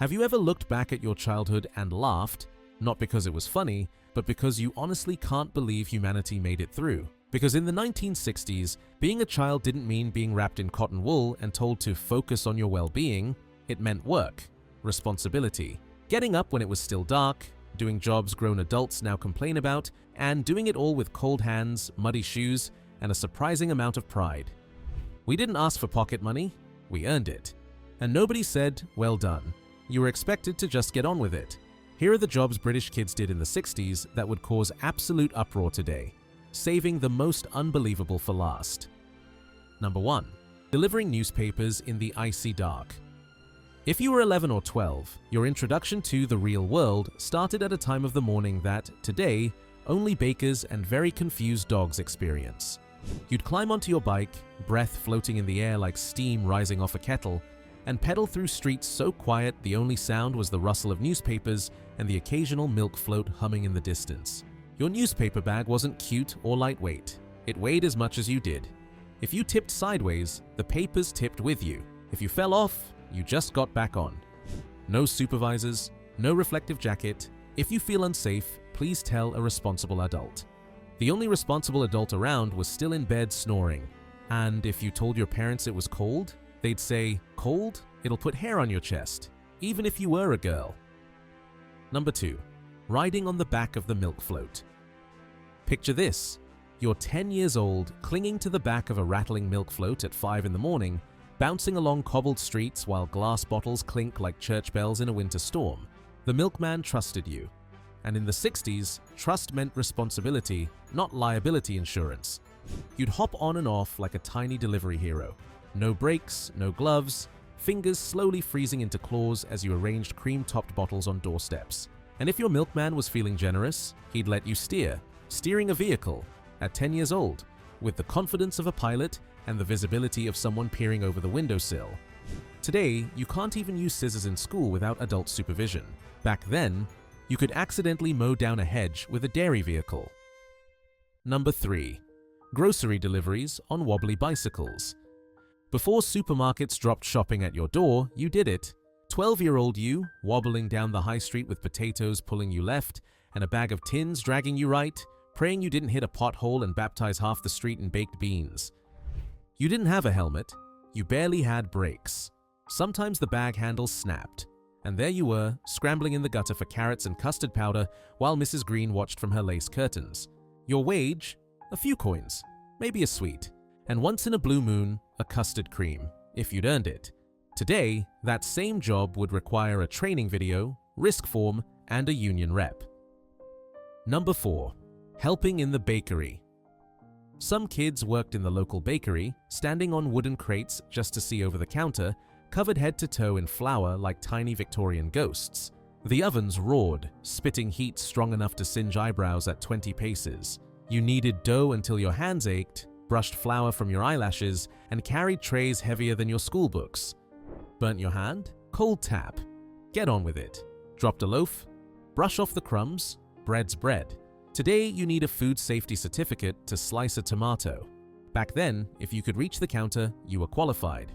Have you ever looked back at your childhood and laughed, not because it was funny, but because you honestly can't believe humanity made it through? Because in the 1960s, being a child didn't mean being wrapped in cotton wool and told to focus on your well-being. It meant work, responsibility, getting up when it was still dark, doing jobs grown adults now complain about, and doing it all with cold hands, muddy shoes, and a surprising amount of pride. We didn't ask for pocket money, we earned it. And nobody said, well done. You were expected to just get on with it. Here are the jobs British kids did in the 60s that would cause absolute uproar today, saving the most unbelievable for last. Number 1. Delivering newspapers in the icy dark. If you were 11 or 12, your introduction to the real world started at a time of the morning that, today, only bakers and very confused dogs experience. You'd climb onto your bike, breath floating in the air like steam rising off a kettle, and pedal through streets so quiet the only sound was the rustle of newspapers and the occasional milk float humming in the distance. Your newspaper bag wasn't cute or lightweight. It weighed as much as you did. If you tipped sideways, the papers tipped with you. If you fell off, you just got back on. No supervisors, no reflective jacket. If you feel unsafe, please tell a responsible adult. The only responsible adult around was still in bed snoring. And if you told your parents it was cold, they'd say, cold? It'll put hair on your chest, even if you were a girl. Number 2. Riding on the back of the milk float. Picture this. You're 10 years old, clinging to the back of a rattling milk float at 5 in the morning, bouncing along cobbled streets while glass bottles clink like church bells in a winter storm. The milkman trusted you. And in the 60s, trust meant responsibility, not liability insurance. You'd hop on and off like a tiny delivery hero. No brakes, no gloves, fingers slowly freezing into claws as you arranged cream-topped bottles on doorsteps. And if your milkman was feeling generous, he'd let you steering a vehicle, at 10 years old, with the confidence of a pilot and the visibility of someone peering over the windowsill. Today, you can't even use scissors in school without adult supervision. Back then, you could accidentally mow down a hedge with a dairy vehicle. Number 3. Grocery deliveries on wobbly bicycles. Before supermarkets dropped shopping at your door, you did it. 12-year-old you, wobbling down the high street with potatoes pulling you left and a bag of tins dragging you right, praying you didn't hit a pothole and baptize half the street in baked beans. You didn't have a helmet. You barely had brakes. Sometimes the bag handles snapped. And there you were, scrambling in the gutter for carrots and custard powder while Mrs. Green watched from her lace curtains. Your wage? A few coins, maybe a sweet, and once in a blue moon, a custard cream, if you'd earned it. Today, that same job would require a training video, risk form, and a union rep. Number 4. Helping in the bakery. Some kids worked in the local bakery, standing on wooden crates just to see over the counter, covered head to toe in flour like tiny Victorian ghosts. The ovens roared, spitting heat strong enough to singe eyebrows at 20 paces. You kneaded dough until your hands ached, brushed flour from your eyelashes, and carried trays heavier than your school books. Burnt your hand? Cold tap. Get on with it. Dropped a loaf? Brush off the crumbs. Bread's bread. Today, you need a food safety certificate to slice a tomato. Back then, if you could reach the counter, you were qualified.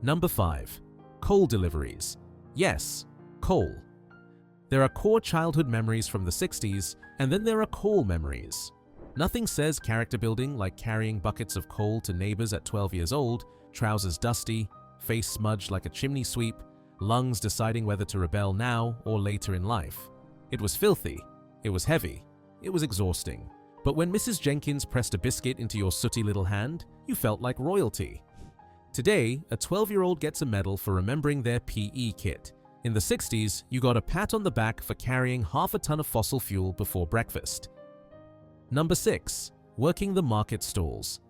Number 5. Coal deliveries. Yes, coal. There are core childhood memories from the 60s, and then there are coal memories. Nothing says character building like carrying buckets of coal to neighbors at 12 years old, trousers dusty, face smudged like a chimney sweep, lungs deciding whether to rebel now or later in life. It was filthy, it was heavy, it was exhausting. But when Mrs. Jenkins pressed a biscuit into your sooty little hand, you felt like royalty. Today, a 12-year-old gets a medal for remembering their PE kit. In the 60s, you got a pat on the back for carrying half a ton of fossil fuel before breakfast. Number 6. Working the market stalls.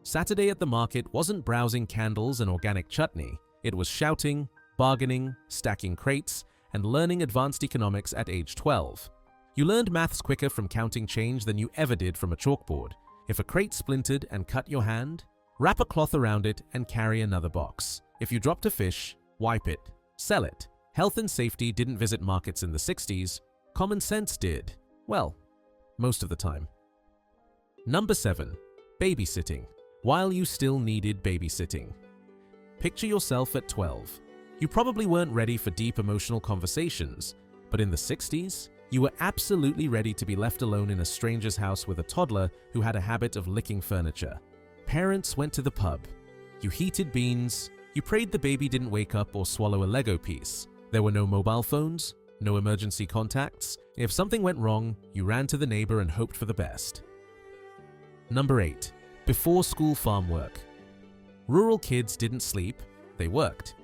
Saturday at the market wasn't browsing candles and organic chutney. It was shouting, bargaining, stacking crates, and learning advanced economics at age 12. You learned maths quicker from counting change than you ever did from a chalkboard. If a crate splintered and cut your hand, wrap a cloth around it and carry another box. If you dropped a fish, wipe it, sell it. Health and safety didn't visit markets in the 60s. Common sense did. Well, most of the time. Number 7. Babysitting. While you still needed babysitting. Picture yourself at 12. You probably weren't ready for deep emotional conversations, but in the 60s, you were absolutely ready to be left alone in a stranger's house with a toddler who had a habit of licking furniture. Parents went to the pub. You heated beans. You prayed the baby didn't wake up or swallow a Lego piece. There were no mobile phones, no emergency contacts. If something went wrong, you ran to the neighbor and hoped for the best. Number 8. Before school farm work. Rural kids didn't sleep, they worked.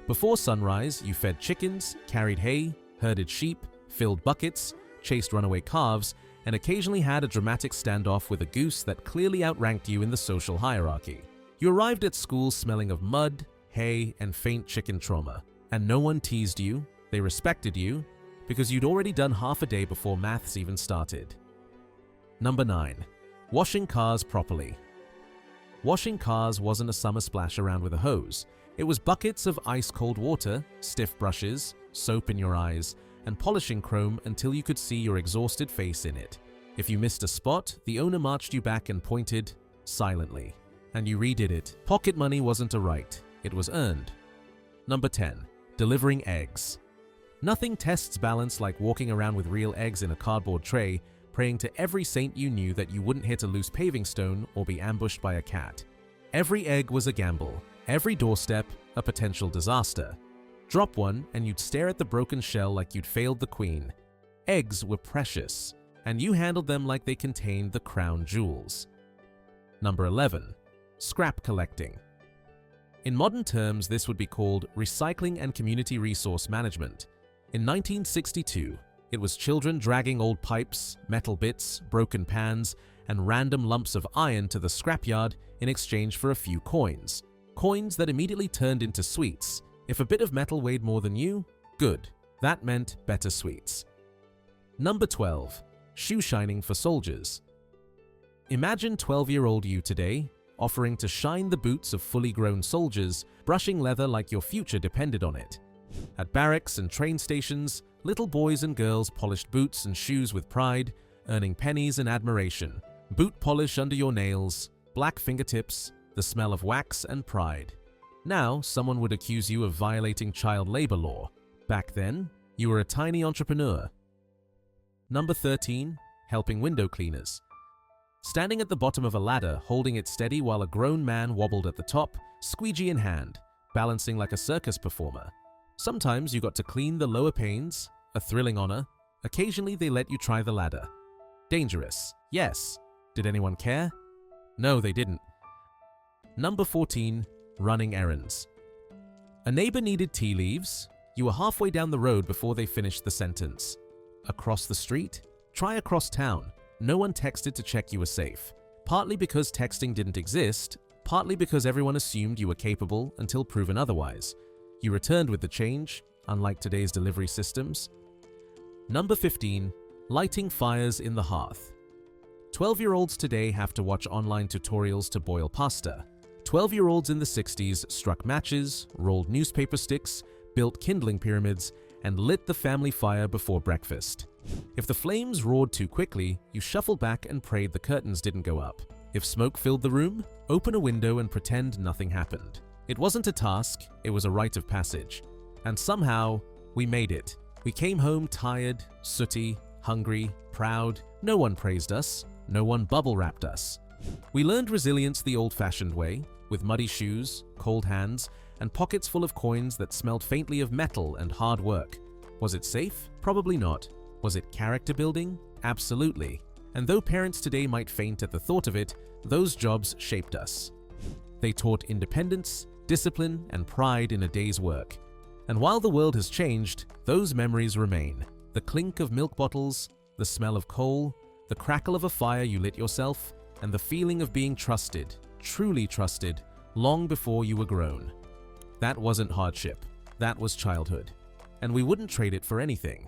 Before sunrise, you fed chickens, carried hay, herded sheep, filled buckets, chased runaway calves, and occasionally had a dramatic standoff with a goose that clearly outranked you in the social hierarchy. You arrived at school smelling of mud, hay, and faint chicken trauma. And no one teased you, they respected you, because you'd already done half a day before maths even started. Number 9. Washing cars properly. Washing cars wasn't a summer splash around with a hose. It was buckets of ice-cold water, stiff brushes, soap in your eyes, and polishing chrome until you could see your exhausted face in it. If you missed a spot, the owner marched you back and pointed silently. And you redid it. Pocket money wasn't a right, it was earned. Number 10. Delivering eggs. Nothing tests balance like walking around with real eggs in a cardboard tray, praying to every saint you knew that you wouldn't hit a loose paving stone or be ambushed by a cat. Every egg was a gamble. Every doorstep, a potential disaster. Drop one and you'd stare at the broken shell like you'd failed the queen. Eggs were precious, and you handled them like they contained the crown jewels. Number 11. Scrap collecting. In modern terms, this would be called recycling and community resource management. In 1962, it was children dragging old pipes, metal bits, broken pans, and random lumps of iron to the scrapyard in exchange for a few coins. Coins that immediately turned into sweets. If a bit of metal weighed more than you, good. That meant better sweets. Number 12. Shoe shining for soldiers. Imagine 12-year-old you today, offering to shine the boots of fully grown soldiers, brushing leather like your future depended on it. At barracks and train stations, little boys and girls polished boots and shoes with pride, earning pennies and admiration. Boot polish under your nails, black fingertips, the smell of wax and pride. Now, someone would accuse you of violating child labor law. Back then, you were a tiny entrepreneur. Number 13. Helping window cleaners. Standing at the bottom of a ladder, holding it steady while a grown man wobbled at the top, squeegee in hand, balancing like a circus performer. Sometimes you got to clean the lower panes, a thrilling honor. Occasionally they let you try the ladder. Dangerous, yes. Did anyone care? No, they didn't. Number 14. Running errands. A neighbor needed tea leaves. You were halfway down the road before they finished the sentence. Across the street? Try across town. No one texted to check you were safe. Partly because texting didn't exist, partly because everyone assumed you were capable until proven otherwise. You returned with the change, unlike today's delivery systems. Number 15. Lighting fires in the hearth. 12-year-olds today have to watch online tutorials to boil pasta. 12-year-olds in the 60s struck matches, rolled newspaper sticks, built kindling pyramids, and lit the family fire before breakfast. If the flames roared too quickly, you shuffled back and prayed the curtains didn't go up. If smoke filled the room, open a window and pretend nothing happened. It wasn't a task, it was a rite of passage. And somehow, we made it. We came home tired, sooty, hungry, proud. No one praised us. No one bubble-wrapped us. We learned resilience the old-fashioned way, with muddy shoes, cold hands, and pockets full of coins that smelled faintly of metal and hard work. Was it safe? Probably not. Was it character building? Absolutely. And though parents today might faint at the thought of it, those jobs shaped us. They taught independence, discipline, and pride in a day's work. And while the world has changed, those memories remain. The clink of milk bottles, the smell of coal, the crackle of a fire you lit yourself, and the feeling of being trusted, truly trusted, long before you were grown. That wasn't hardship. That was childhood. And we wouldn't trade it for anything.